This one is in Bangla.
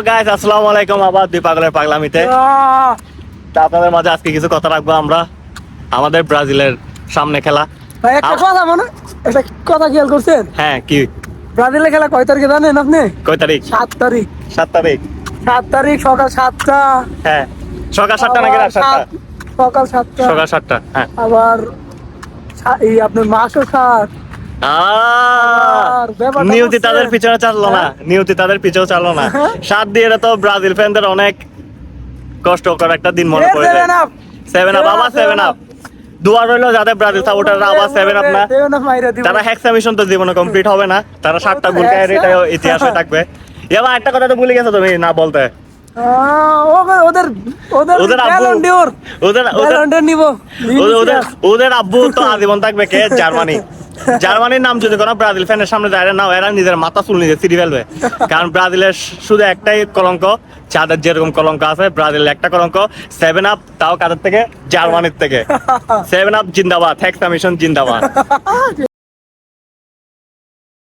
গাইস, আসসালামু আলাইকুম। আবার দুই পাগলের পাগলামিতে তা আপনাদের মাঝে আজকে কিছু কথা রাখবো আমরা। আমাদের ব্রাজিলের সামনে খেলা। ভাই একটা কথা একটা কথা খেয়াল করছেন? হ্যাঁ, কি? ব্রাজিলের খেলা কয় তারিখে জানেন আপনি? কয় তারিখ? 7 তারিখ। 7 তারিখ। 7 তারিখ সকাল 7টা। হ্যাঁ, সকাল 7টা নাকি রাত 7টা? সকাল 7টা। সকাল 7টা। হ্যাঁ। আবার এই আপনার মাসও 7। আর ব্যাপারটা নিয়তি বুঝছেন? তাদের পিছনে চাললো না, হ্যাঁ? নিয়তি তাদের পিছনে চাললো না। 7 দিয়ে তো ব্রাজিল ফ্যানদের অনেক কষ্টকর একটা দিন মনে পড়ে যায়। 7 আপ। 7 আপ, আবার 7 আপ। দোয়া রইলো যাদের ব্রাজিল সাপোর্টাররা আবার 7 আপ না। 7 আপ মাইরা দিব। তারা হ্যাক্সা মিশন তো জীবনে কমপ্লিট হবে না, তারা 7টা গোল খায়, এটাই ইতিহাস হয়ে থাকবে। এবার একটা কথা তো ভুলে গেছো তুমি না বলতে। ওদের ওদের আব্বু, ব্যালন ডিওর ওদের ব্যালন ডিওর নিব। ওদের ওদের আব্বু তো আজীবন থাকবে কে? জার্মানি। জার্মানির নাম যদি কোনো ব্রাজিল ফ্যানের সামনে দাঁড়ায় না, এরা নিজের মাথা চুল নিজে ছিঁড়ে ফেলবে। কারণ ব্রাজিলের শুধু একটাই কলঙ্ক, চাঁদের যেরকম কলঙ্ক আছে, ব্রাজিলের একটা কলঙ্ক 7 আপ, তাও কাদের থেকে? জার্মানির থেকে। 7 আপ জিন্দাবাদ, হ্যাক্সা মিশন জিন্দাবাদ।